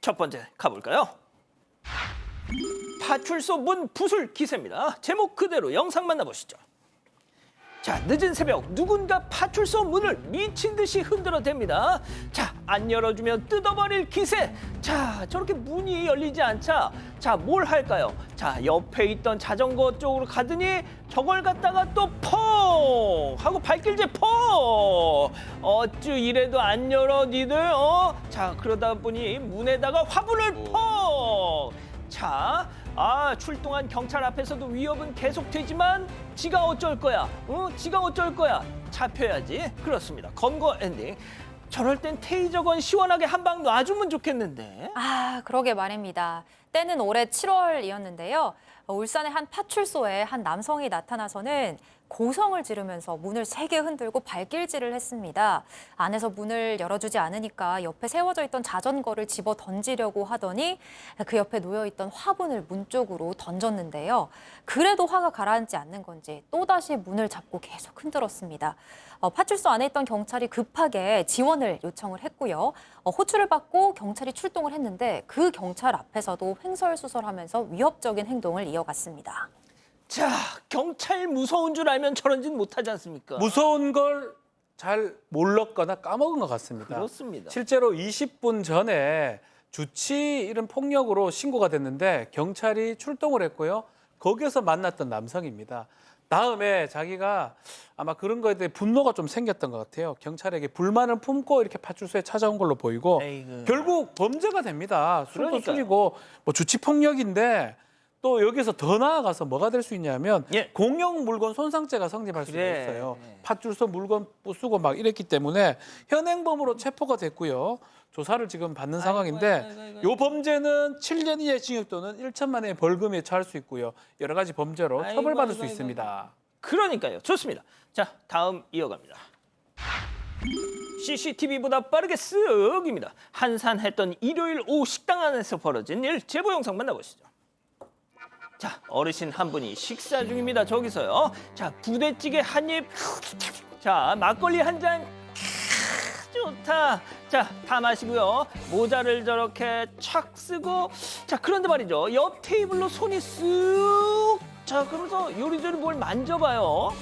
첫 번째 가볼까요? 파출소 문 부술 기세입니다. 제목 그대로 영상 만나보시죠. 자, 늦은 새벽 누군가 파출소 문을 미친 듯이 흔들어댑니다. 자, 안 열어주면 뜯어버릴 기세. 자, 저렇게 문이 열리지 않자 자, 뭘 할까요? 자, 옆에 있던 자전거 쪽으로 가더니 저걸 갖다가 또 펑 하고 발길질 펑. 어쭈 이래도 안 열어 니들 자, 그러다 보니 문에다가 화분을 펑. 자, 출동한 경찰 앞에서도 위협은 계속되지만 지가 어쩔 거야? 지가 어쩔 거야? 잡혀야지. 그렇습니다. 검거 엔딩. 저럴 땐 테이저건 시원하게 한 방 놔주면 좋겠는데. 그러게 말입니다. 때는 올해 7월이었는데요. 울산의 한 파출소에 한 남성이 나타나서는 고성을 지르면서 문을 세게 흔들고 발길질을 했습니다. 안에서 문을 열어주지 않으니까 옆에 세워져 있던 자전거를 집어 던지려고 하더니 그 옆에 놓여있던 화분을 문 쪽으로 던졌는데요. 그래도 화가 가라앉지 않는 건지 또다시 문을 잡고 계속 흔들었습니다. 파출소 안에 있던 경찰이 급하게 지원을 요청을 했고요. 호출을 받고 경찰이 출동을 했는데 그 경찰 앞에서도 횡설수설하면서 위협적인 행동을 이어갔습니다. 자, 경찰 무서운 줄 알면 저런 짓 못하지 않습니까? 무서운 걸 잘 몰랐거나 까먹은 것 같습니다. 그렇습니다. 실제로 20분 전에 주치 이런 폭력으로 신고가 됐는데 경찰이 출동을 했고요. 거기에서 만났던 남성입니다. 다음에 자기가 아마 그런 거에 대해 분노가 좀 생겼던 것 같아요. 경찰에게 불만을 품고 이렇게 파출소에 찾아온 걸로 보이고 에이그. 결국 범죄가 됩니다. 술도 그러니까요. 술이고 뭐 주치 폭력인데 또 여기서 더 나아가서 뭐가 될 수 있냐면 예. 공용 물건 손상죄가 성립할 수가 그래. 있어요. 파출소 물건 부수고 막 이랬기 때문에 현행범으로 체포가 됐고요. 조사를 지금 받는 상황인데 요 범죄는 7년 이하의 징역 또는 1천만 원의 벌금에 처할 수 있고요. 여러 가지 범죄로 아이고, 처벌받을 아이고, 수 있습니다. 그러니까요. 좋습니다. 자, 다음 이어갑니다. CCTV보다 빠르게 쓱입니다. 한산했던 일요일 오후 식당 안에서 벌어진 일 제보 영상 만나보시죠. 자, 어르신 한 분이 식사 중입니다. 저기서요. 자, 부대찌개 한 입. 자, 막걸리 한 잔. 좋다. 자, 다 마시고요. 모자를 저렇게 착 쓰고. 자, 그런데 말이죠. 옆 테이블로 손이 쓱. 자, 그러면서 요리조리 뭘 만져봐요.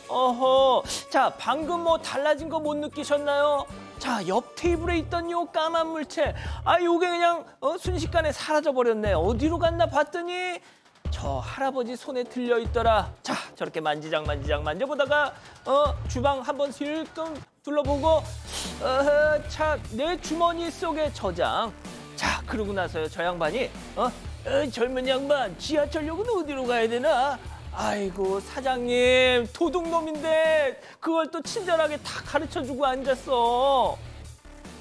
어허. 자, 방금 뭐 달라진 거 못 느끼셨나요? 자, 옆 테이블에 있던 요 까만 물체. 요게 그냥 순식간에 사라져 버렸네. 어디로 갔나 봤더니 저 할아버지 손에 들려 있더라. 자, 저렇게 만지작 만져보다가 주방 한번 슬끔 둘러보고 자, 내 주머니 속에 저장. 자, 그러고 나서요, 저 양반이 젊은 양반, 지하철역은 어디로 가야 되나? 아이고, 사장님, 도둑놈인데 그걸 또 친절하게 다 가르쳐주고 앉았어.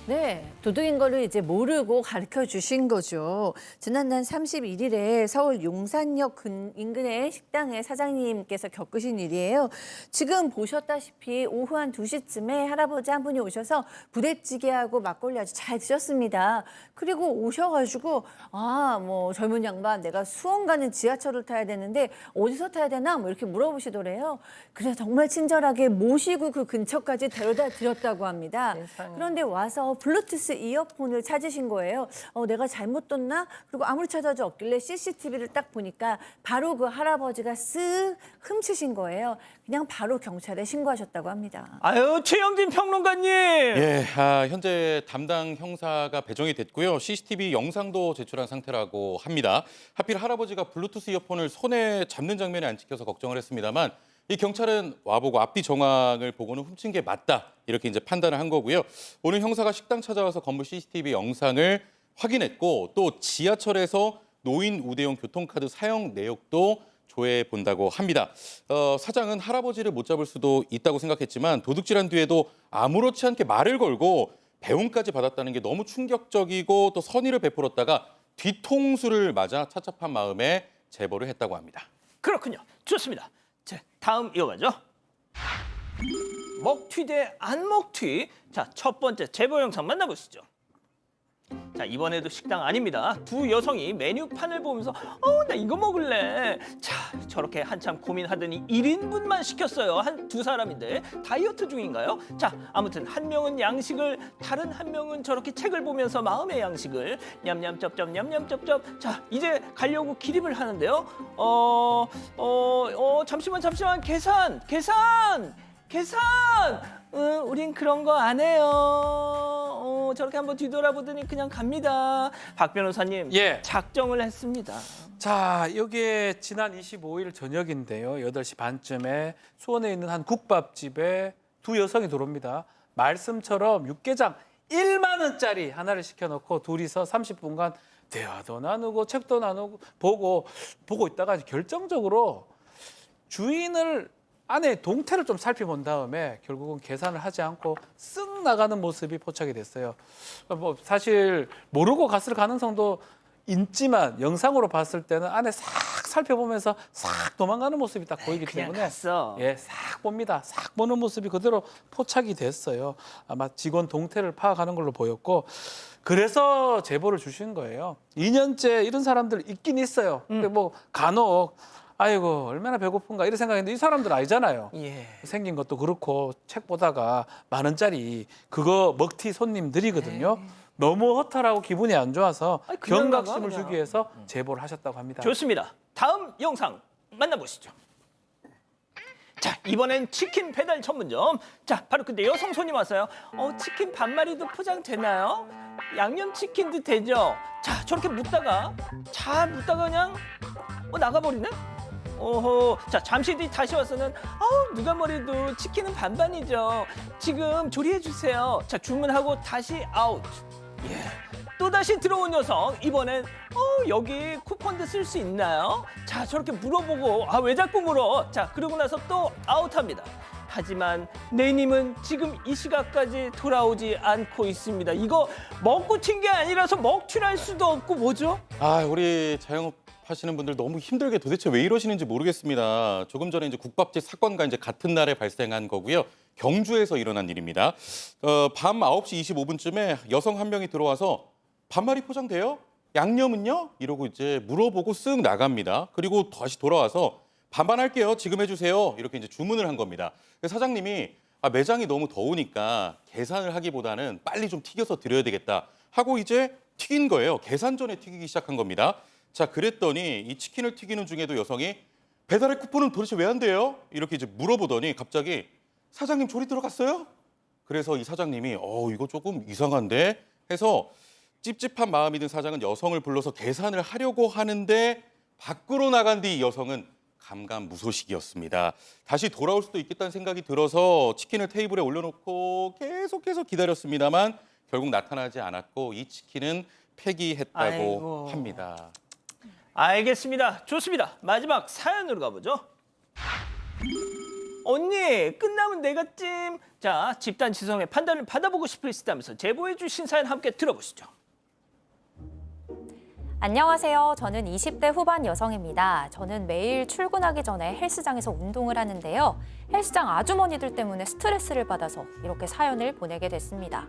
네, 도둑인 거를 이제 모르고 가르쳐 주신 거죠. 지난달 31일에 서울 용산역 인근의 식당의 사장님께서 겪으신 일이에요. 지금 보셨다시피 오후 한 2시쯤에 할아버지 한 분이 오셔서 부대찌개하고 막걸리 아주 잘 드셨습니다. 그리고 오셔가지고 뭐 젊은 양반 내가 수원 가는 지하철을 타야 되는데 어디서 타야 되나 뭐 이렇게 물어보시더래요. 그래서 정말 친절하게 모시고 그 근처까지 데려다 드렸다고 합니다. 세상에. 그런데 와서 블루투스 이어폰을 찾으신 거예요. 내가 잘못 뒀나? 그리고 아무리 찾아도 없길래 CCTV를 딱 보니까 바로 그 할아버지가 쓱 훔치신 거예요. 그냥 바로 경찰에 신고하셨다고 합니다. 아유, 최영진 평론가님. 예, 현재 담당 형사가 배정이 됐고요. CCTV 영상도 제출한 상태라고 합니다. 하필 할아버지가 블루투스 이어폰을 손에 잡는 장면이 안 찍혀서 걱정을 했습니다만 이 경찰은 와보고 앞뒤 정황을 보고는 훔친 게 맞다 이렇게 이제 판단을 한 거고요. 오늘 형사가 식당 찾아와서 건물 CCTV 영상을 확인했고 또 지하철에서 노인 우대용 교통카드 사용 내역도 조회해 본다고 합니다. 사장은 할아버지를 못 잡을 수도 있다고 생각했지만 도둑질한 뒤에도 아무렇지 않게 말을 걸고 배움까지 받았다는 게 너무 충격적이고 또 선의를 베풀었다가 뒤통수를 맞아 착잡한 마음에 제보를 했다고 합니다. 그렇군요. 좋습니다. 자, 다음 이어가죠. 먹튀 대 안 먹튀. 자, 첫 번째 제보 영상 만나보시죠. 자, 이번에도 식당 아닙니다. 두 여성이 메뉴판을 보면서 나 이거 먹을래. 자, 저렇게 한참 고민하더니 1인분만 시켰어요. 두 사람인데 다이어트 중인가요? 자, 아무튼 한 명은 양식을, 다른 한 명은 저렇게 책을 보면서 마음의 양식을 냠냠쩝쩝 냠냠쩝쩝. 자, 이제 가려고 기립을 하는데요. 잠시만 계산. 우린 그런 거 안 해요. 저렇게 한번 뒤돌아보더니 그냥 갑니다. 박 변호사님, 예. 작정을 했습니다. 자, 여기에 지난 25일 저녁인데요. 8시 반쯤에 수원에 있는 한 국밥집에 두 여성이 들어옵니다. 말씀처럼 육개장 1만 원짜리 하나를 시켜놓고 둘이서 30분간 대화도 나누고 책도 나누고 보고 있다가 결정적으로 주인을 안에 동태를 좀 살펴본 다음에 결국은 계산을 하지 않고 쓱 나가는 모습이 포착이 됐어요. 뭐 사실 모르고 갔을 가능성도 있지만 영상으로 봤을 때는 안에 싹 살펴보면서 싹 도망가는 모습이 딱 보이기 그냥 때문에 갔어. 예, 싹 봅니다. 싹 보는 모습이 그대로 포착이 됐어요. 아마 직원 동태를 파악하는 걸로 보였고 그래서 제보를 주신 거예요. 2년째 이런 사람들 있긴 있어요. 근데 뭐 간혹 아이고 얼마나 배고픈가 이런 생각했는데 이 사람들 아니잖아요. 예. 생긴 것도 그렇고 책 보다가 10,000원짜리 그거 먹튀 손님들이거든요. 너무 허탈하고 기분이 안 좋아서 아니, 그냥 경각심을 나가, 주기 위해서 제보를 하셨다고 합니다. 좋습니다. 다음 영상 만나보시죠. 자, 이번엔 치킨 배달 전문점. 자, 바로 근데 여성 손님 왔어요. 치킨 반마리도 포장되나요? 양념치킨도 되죠? 자, 저렇게 묻다가 그냥 나가버리네? 자, 잠시 뒤 다시 와서는 누가 뭐래도 치킨은 반반이죠. 지금 조리해 주세요. 자, 주문하고 다시 아웃. 예. 또 다시 들어온 여성. 이번엔 여기 쿠폰도 쓸 수 있나요? 자, 저렇게 물어보고 왜 자꾸 물어? 자, 그러고 나서 또 아웃합니다. 하지만 내님은 지금 이 시각까지 돌아오지 않고 있습니다. 이거 먹고 튄 게 아니라서 먹튀할 수도 없고 뭐죠? 우리 자영업 하시는 분들 너무 힘들게 도대체 왜 이러시는지 모르겠습니다. 조금 전에 이제 국밥집 사건과 이제 같은 날에 발생한 거고요. 경주에서 일어난 일입니다. 밤 9시 25분쯤에 여성 한 명이 들어와서 반마리 포장돼요? 양념은요? 이러고 이제 물어보고 쓱 나갑니다. 그리고 다시 돌아와서 반반할게요. 지금 해주세요. 이렇게 이제 주문을 한 겁니다. 사장님이 매장이 너무 더우니까 계산을 하기보다는 빨리 좀 튀겨서 드려야 되겠다 하고 이제 튀긴 거예요. 계산 전에 튀기기 시작한 겁니다. 자, 그랬더니 이 치킨을 튀기는 중에도 여성이 배달의 쿠폰은 도대체 왜 안 돼요? 이렇게 이제 물어보더니 갑자기 사장님 조리 들어갔어요? 그래서 이 사장님이 이거 조금 이상한데 해서 찝찝한 마음이 든 사장은 여성을 불러서 계산을 하려고 하는데 밖으로 나간 뒤 여성은 감감무소식이었습니다. 다시 돌아올 수도 있겠다는 생각이 들어서 치킨을 테이블에 올려놓고 계속해서 기다렸습니다만 결국 나타나지 않았고 이 치킨은 폐기했다고 아이고. 합니다. 알겠습니다. 좋습니다. 마지막 사연으로 가보죠. 언니, 끝나면 내가 찜. 자, 집단 지성의 판단을 받아보고 싶으시다면서 제보해 주신 사연 함께 들어보시죠. 안녕하세요. 저는 20대 후반 여성입니다. 저는 매일 출근하기 전에 헬스장에서 운동을 하는데요. 헬스장 아주머니들 때문에 스트레스를 받아서 이렇게 사연을 보내게 됐습니다.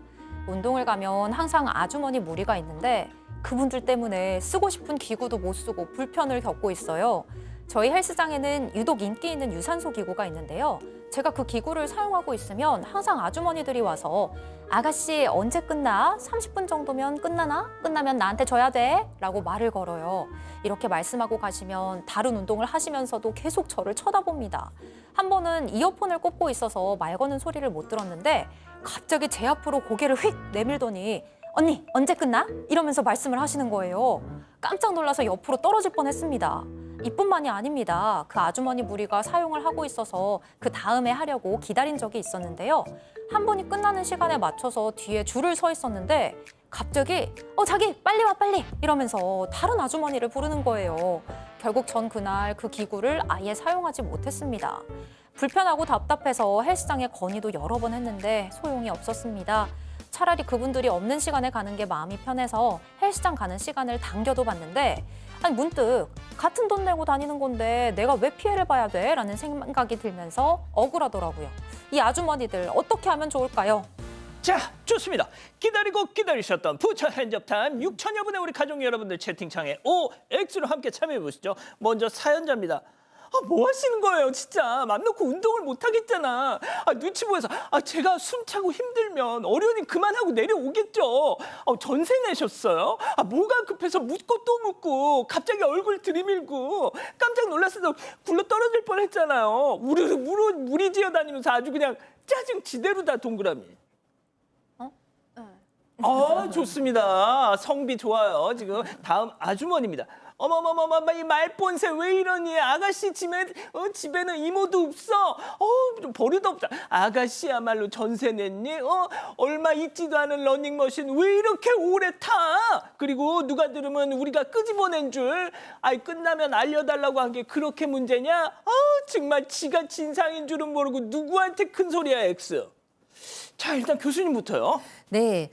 운동을 가면 항상 아주머니 무리가 있는데 그분들 때문에 쓰고 싶은 기구도 못 쓰고 불편을 겪고 있어요. 저희 헬스장에는 유독 인기 있는 유산소 기구가 있는데요. 제가 그 기구를 사용하고 있으면 항상 아주머니들이 와서 아가씨 언제 끝나? 30분 정도면 끝나나? 끝나면 나한테 줘야 돼? 라고 말을 걸어요. 이렇게 말씀하고 가시면 다른 운동을 하시면서도 계속 저를 쳐다봅니다. 한 번은 이어폰을 꽂고 있어서 말 거는 소리를 못 들었는데 갑자기 제 앞으로 고개를 휙 내밀더니 언니 언제 끝나? 이러면서 말씀을 하시는 거예요. 깜짝 놀라서 옆으로 떨어질 뻔했습니다. 이뿐만이 아닙니다. 그 아주머니 무리가 사용을 하고 있어서 그 다음에 하려고 기다린 적이 있었는데요. 한 분이 끝나는 시간에 맞춰서 뒤에 줄을 서 있었는데 갑자기 자기 빨리 와 빨리 이러면서 다른 아주머니를 부르는 거예요. 결국 전 그날 그 기구를 아예 사용하지 못했습니다. 불편하고 답답해서 헬스장에 건의도 여러 번 했는데 소용이 없었습니다. 차라리 그분들이 없는 시간에 가는 게 마음이 편해서 헬스장 가는 시간을 당겨도 봤는데 문득 같은 돈 내고 다니는 건데 내가 왜 피해를 봐야 돼? 라는 생각이 들면서 억울하더라고요. 이 아주머니들 어떻게 하면 좋을까요? 자, 좋습니다. 기다리고 기다리셨던 부처 핸즈업타임 6천여 분의 우리 가족 여러분들 채팅창에 OX로 함께 참여해 보시죠. 먼저 사연자입니다. 뭐 하시는 거예요, 진짜. 맘 놓고 운동을 못 하겠잖아. 눈치 보여서 제가 숨차고 힘들면 어련히 그만하고 내려오겠죠. 전세 내셨어요? 뭐가 급해서 묻고 또 묻고 갑자기 얼굴 들이밀고 깜짝 놀라서 굴러 떨어질 뻔했잖아요. 무리 지어 다니면서 아주 그냥 짜증 지대로다 동그라미. 좋습니다. 성비 좋아요. 지금 다음 아주머니입니다. 어머머머머, 이 말본새 왜 이러니? 아가씨 집에는 이모도 없어. 좀 버릇도 없다. 아가씨야말로 전세 냈니? 얼마 있지도 않은 러닝머신 왜 이렇게 오래 타? 그리고 누가 들으면 우리가 끄집어낸 줄. 끝나면 알려달라고 한 게 그렇게 문제냐? 정말 지가 진상인 줄은 모르고 누구한테 큰 소리야, X. 자, 일단 교수님부터요. 네.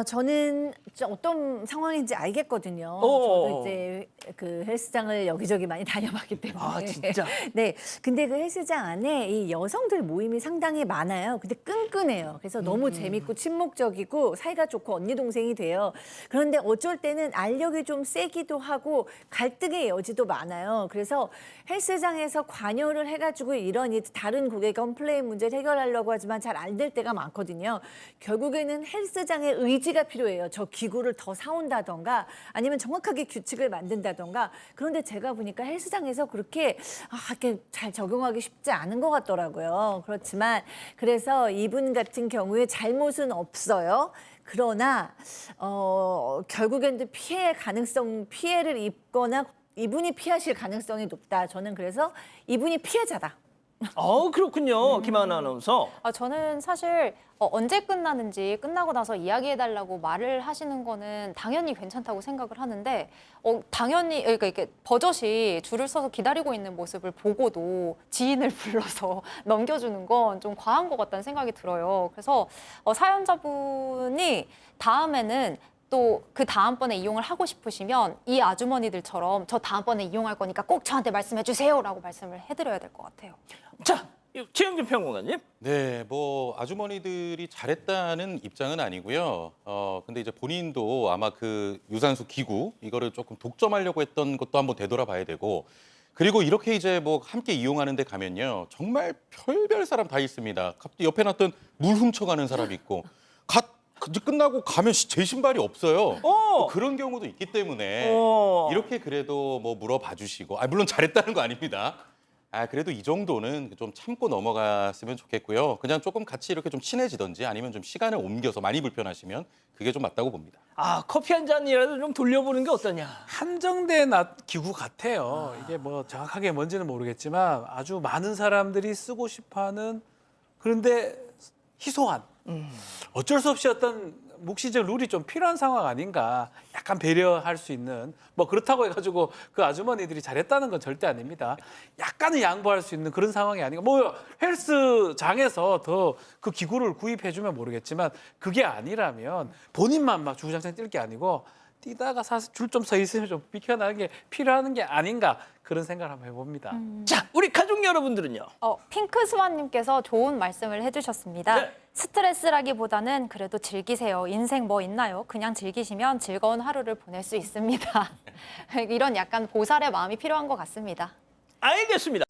저는 진짜 어떤 상황인지 알겠거든요. 저도 이제 그 헬스장을 여기저기 많이 다녀봤기 때문에. 진짜? 네. 근데 그 헬스장 안에 이 여성들 모임이 상당히 많아요. 근데 끈끈해요. 그래서 너무 재밌고 친목적이고 사이가 좋고 언니 동생이 돼요. 그런데 어쩔 때는 알력이 좀 세기도 하고 갈등의 여지도 많아요. 그래서 헬스장에서 관여를 해가지고 이런 다른 고객 컴플레인 문제를 해결하려고 하지만 잘 안 될 때가 많거든요. 결국에는 헬스장의 의지가 필요해요. 저 기구를 더 사온다던가 아니면 정확하게 규칙을 만든다던가. 그런데 제가 보니까 헬스장에서 그렇게 이렇게 잘 적용하기 쉽지 않은 것 같더라고요. 그렇지만 그래서 이분 같은 경우에 잘못은 없어요. 그러나 결국에는 피해를 입거나 이분이 피하실 가능성이 높다. 저는 그래서 이분이 피해자다. 그렇군요. 김하나 아나운서. 저는 사실 언제 끝나는지 끝나고 나서 이야기해달라고 말을 하시는 거는 당연히 괜찮다고 생각을 하는데 당연히 그러니까 이렇게 버젓이 줄을 서서 기다리고 있는 모습을 보고도 지인을 불러서 넘겨주는 건 좀 과한 것 같다는 생각이 들어요. 그래서 사연자분이 다음에는 또 그 다음번에 이용을 하고 싶으시면 이 아주머니들처럼 저 다음번에 이용할 거니까 꼭 저한테 말씀해 주세요라고 말씀을 해드려야 될 것 같아요. 자, 최영준 평론가님. 네, 뭐 아주머니들이 잘했다는 입장은 아니고요. 근데 이제 본인도 아마 그 유산소 기구 이거를 조금 독점하려고 했던 것도 한번 되돌아봐야 되고, 그리고 이렇게 이제 뭐 함께 이용하는 데 가면요, 정말 별별 사람 다 있습니다. 갑자기 옆에 놨던 물 훔쳐가는 사람이 있고, 이제 끝나고 가면 제 신발이 없어요. 뭐 그런 경우도 있기 때문에 이렇게 그래도 뭐 물어봐 주시고, 물론 잘했다는 거 아닙니다. 그래도 이 정도는 좀 참고 넘어갔으면 좋겠고요. 그냥 조금 같이 이렇게 좀 친해지든지 아니면 좀 시간을 옮겨서 많이 불편하시면 그게 좀 맞다고 봅니다. 커피 한 잔이라도 좀 돌려보는 게 어떠냐. 한정된 기구 같아요. 이게 뭐 정확하게 뭔지는 모르겠지만 아주 많은 사람들이 쓰고 싶어하는, 그런데 희소한, 어쩔 수 없이 어떤 묵시적 룰이 좀 필요한 상황 아닌가. 약간 배려할 수 있는, 뭐 그렇다고 해가지고 그 아주머니들이 잘했다는 건 절대 아닙니다. 약간은 양보할 수 있는 그런 상황이 아닌가. 뭐 헬스장에서 더 그 기구를 구입해주면 모르겠지만 그게 아니라면 본인만 막 주구장창 뛸 게 아니고 뛰다가 사실 줄 좀 서 있으면 좀 비켜나는 게 필요한 게 아닌가, 그런 생각을 한번 해봅니다. 자, 우리 가족 여러분들은요. 핑크스완님께서 좋은 말씀을 해주셨습니다. 네. 스트레스라기보다는 그래도 즐기세요. 인생 뭐 있나요? 그냥 즐기시면 즐거운 하루를 보낼 수 있습니다. 이런 약간 보살의 마음이 필요한 것 같습니다. 알겠습니다.